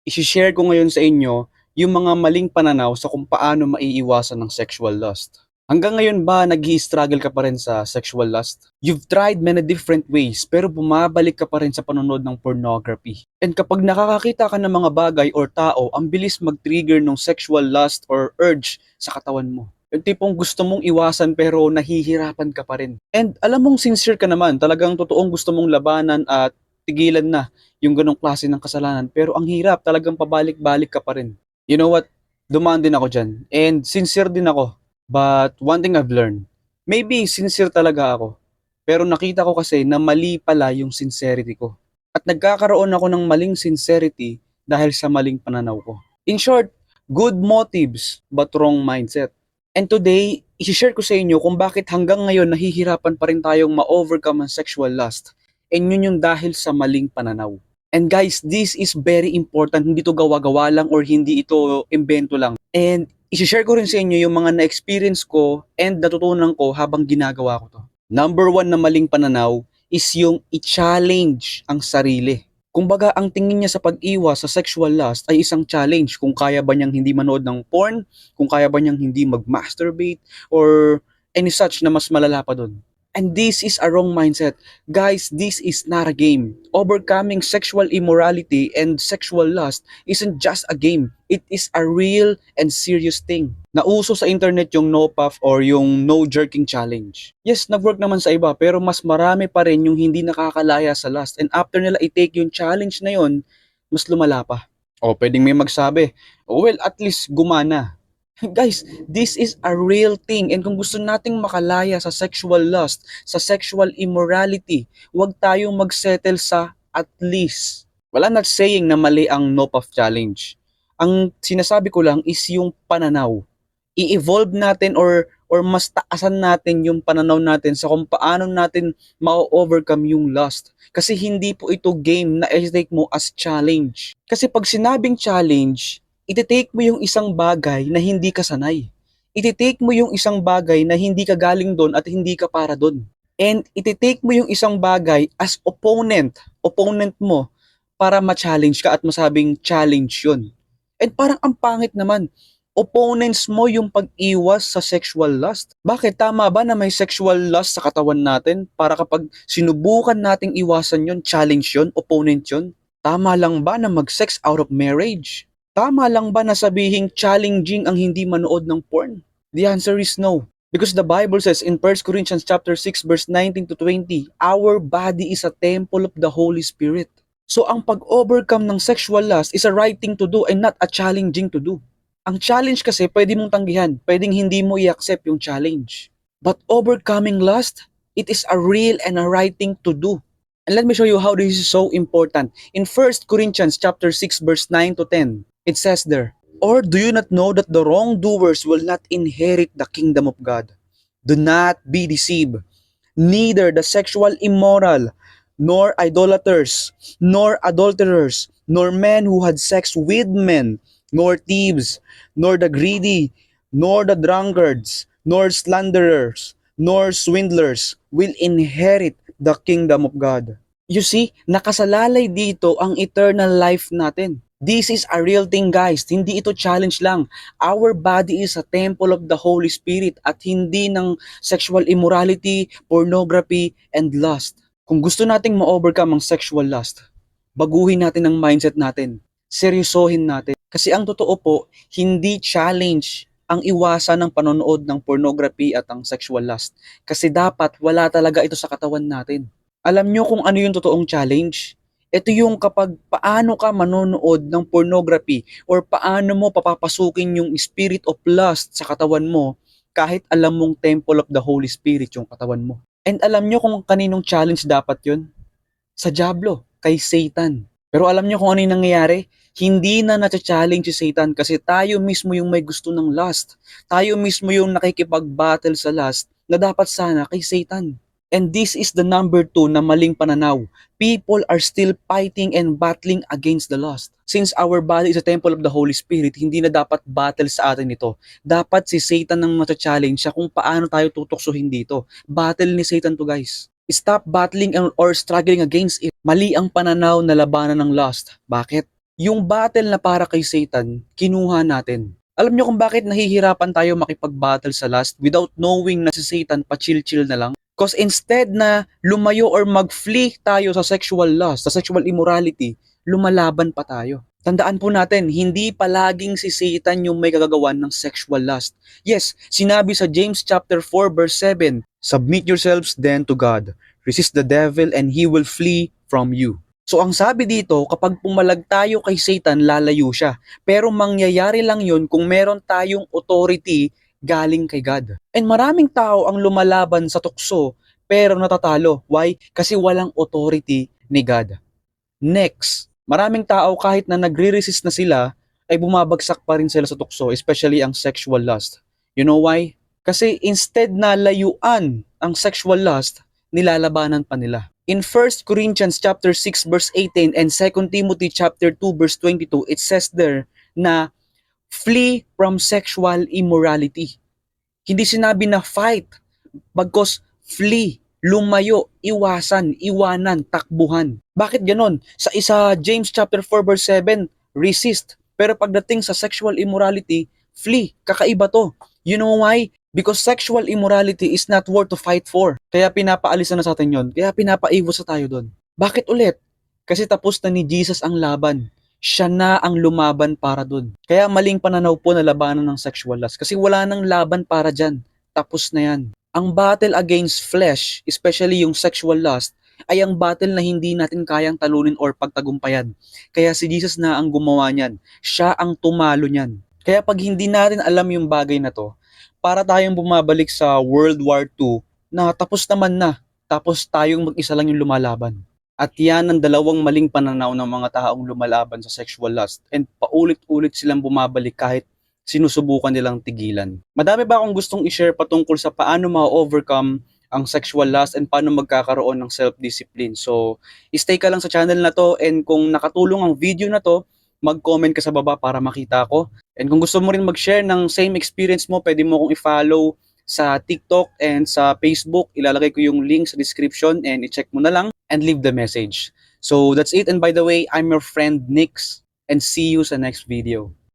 Isi-share ko ngayon sa inyo yung mga maling pananaw sa kung paano maiiwasan ng sexual lust. Hanggang ngayon ba nag-i-struggle ka pa rin sa sexual lust? You've tried many different ways pero bumabalik ka pa rin sa panonood ng pornography. And kapag nakakakita ka ng mga bagay or tao, ang bilis mag-trigger ng sexual lust or urge sa katawan mo. Yung tipong gusto mong iwasan pero nahihirapan ka pa rin. And alam mong sincere ka naman, talagang totoong gusto mong labanan at tigilan na yung ganong klase ng kasalanan. Pero ang hirap, talagang pabalik-balik ka pa rin. You know what? Dumaan din ako dyan. And sincere din ako. But one thing I've learned, maybe sincere talaga ako. Pero nakita ko kasi na mali pala yung sincerity ko. At nagkakaroon ako ng maling sincerity dahil sa maling pananaw ko. In short, good motives but wrong mindset. And today, i-share ko sa inyo kung bakit hanggang ngayon nahihirapan pa rin tayong ma-overcome ang sexual lust. And yun yung dahil sa maling pananaw. And guys, this is very important. Hindi to gawa-gawa lang or hindi ito imbento lang. And i-share ko rin sa inyo yung mga na-experience ko and natutunan ko habang ginagawa ko to. Number one na maling pananaw is yung i-challenge ang sarili. Kumbaga, ang tingin niya sa pag-iwas sa sexual lust ay isang challenge. Kung kaya ba niyang hindi manood ng porn, kung kaya ba niyang hindi mag-masturbate, or any such na mas malala pa dun. And this is a wrong mindset. Guys, this is not a game. Overcoming sexual immorality and sexual lust isn't just a game. It is a real and serious thing. Nauso sa internet yung no puff or yung no jerking challenge. Yes, nag-work naman sa iba pero mas marami pa rin yung hindi nakakalaya sa lust. And after nila i-take yung challenge na yon, mas lumala pa. O pwedeng may magsabi, oh, well, at least gumana. Guys, this is a real thing, and kung gusto nating makalaya sa sexual lust, sa sexual immorality, huwag tayong magsettle sa at least. Well, I'm not saying na mali ang no puff challenge. Ang sinasabi ko lang is yung pananaw. I-evolve natin or mas taasan natin yung pananaw natin sa kung paano natin ma-overcome yung lust. Kasi hindi po ito game na i-take mo as challenge. Kasi pag sinabing challenge, iti-take mo yung isang bagay na hindi ka sanay. Iti-take mo yung isang bagay na hindi ka galing doon at hindi ka para doon. And iti-take mo yung isang bagay as opponent mo para ma-challenge ka at masabing challenge yun. And parang ang pangit naman, opponents mo yung pag-iwas sa sexual lust. Bakit? Tama ba na may sexual lust sa katawan natin para kapag sinubukan nating iwasan yun, challenge yun, opponent yun? Tama lang ba na mag-sex out of marriage? Tama lang ba na sabihing challenging ang hindi manood ng porn? The answer is no. Because the Bible says in 1 Corinthians chapter 6 verse 19 to 20, our body is a temple of the Holy Spirit. So ang pag-overcome ng sexual lust is a right thing to do and not a challenging to do. Ang challenge kasi pwede mong tanggihan, pwedeng hindi mo i-accept yung challenge. But overcoming lust, it is a real and a right thing to do. And let me show you how this is so important. In 1 Corinthians chapter 6 verse 9 to 10, it says there, or do you not know that the wrongdoers will not inherit the kingdom of God? Do not be deceived. Neither the sexual immoral, nor idolaters, nor adulterers, nor men who had sex with men, nor thieves, nor the greedy, nor the drunkards, nor slanderers, nor swindlers will inherit the kingdom of God. You see, nakasalalay dito ang eternal life natin. This is a real thing, guys. Hindi ito challenge lang. Our body is a temple of the Holy Spirit at hindi ng sexual immorality, pornography, and lust. Kung gusto nating ma-overcome ang sexual lust, baguhin natin ang mindset natin. Seryosohin natin. Kasi ang totoo po, hindi challenge ang iwasan ng panonood ng pornography at ang sexual lust. Kasi dapat wala talaga ito sa katawan natin. Alam nyo kung ano yung totoong challenge? Ito yung kapag paano ka manonood ng pornography or paano mo papapasukin yung spirit of lust sa katawan mo kahit alam mong temple of the Holy Spirit yung katawan mo. And alam nyo kung kaninong challenge dapat yun? Sa Diablo, kay Satan. Pero alam nyo kung ano yung nangyayari? Hindi na na-challenge si Satan kasi tayo mismo yung may gusto ng lust. Tayo mismo yung nakikipag-battle sa lust na dapat sana kay Satan. And this is the number 2 na maling pananaw. People are still fighting and battling against the lust. Since our body is a temple of the Holy Spirit, hindi na dapat battle sa atin ito. Dapat si Satan ang mata-challenge siya kung paano tayo tutuksohin dito. Battle ni Satan to, guys. Stop battling or struggling against it. Mali ang pananaw na labanan ng lust. Bakit? Yung battle na para kay Satan, kinuha natin. Alam nyo kung bakit nahihirapan tayo makipag-battle sa lust without knowing na si Satan pa-chill-chill na lang? Because instead na lumayo or mag-flee tayo sa sexual lust, sa sexual immorality, lumalaban pa tayo. Tandaan po natin, hindi palaging si Satan yung may kagagawan ng sexual lust. Yes, sinabi sa James chapter 4 verse 7, "Submit yourselves then to God. Resist the devil and he will flee from you." So ang sabi dito, kapag pumalag tayo kay Satan, lalayo siya. Pero mangyayari lang yun kung meron tayong authority galing kay God. And maraming tao ang lumalaban sa tukso pero natatalo. Why? Kasi walang authority ni God. Next, maraming tao kahit na nagre-resist na sila, ay bumabagsak pa rin sila sa tukso, especially ang sexual lust. You know why? Kasi instead na layuan ang sexual lust, nilalabanan pa nila. In 1 Corinthians chapter 6 verse 18 and 2 Timothy chapter 2 verse 22, it says there na flee from sexual immorality. Hindi sinabi na fight, bagkos flee, lumayo, iwasan, iwanan, takbuhan. Bakit ganon? Sa isa James chapter 4 verse 7, resist. Pero pagdating sa sexual immorality, flee. Kakaiba to. You know why? Because sexual immorality is not worth to fight for. Kaya pinapaalis na sa atin yon. Kaya pinapaiwas na tayo doon. Bakit ulit? Kasi tapos na ni Jesus ang laban. Siya na ang lumaban para doon. Kaya maling pananaw po na labanan ng sexual lust. Kasi wala nang laban para dyan. Tapos na yan. Ang battle against flesh, especially yung sexual lust, ay ang battle na hindi natin kayang talunin or pagtagumpayan. Kaya si Jesus na ang gumawa niyan. Siya ang tumalo niyan. Kaya pag hindi natin alam yung bagay na to, para tayong bumabalik sa World War II na tapos naman na, tapos tayong mag-isa lang yung lumalaban. At yan ang dalawang maling pananaw ng mga taong lumalaban sa sexual lust and paulit-ulit silang bumabalik kahit sinusubukan nilang tigilan. Madami ba akong gustong i-share patungkol sa paano ma-overcome ang sexual lust and paano magkakaroon ng self-discipline. So, stay ka lang sa channel na to and kung nakatulong ang video na to, mag-comment ka sa baba para makita ko. And kung gusto mo rin mag-share ng same experience mo, pwede mo akong i-follow sa TikTok and sa Facebook. Ilalagay ko yung link sa description and i-check mo na lang and leave the message. So that's it. And by the way, I'm your friend Nix and see you sa next video.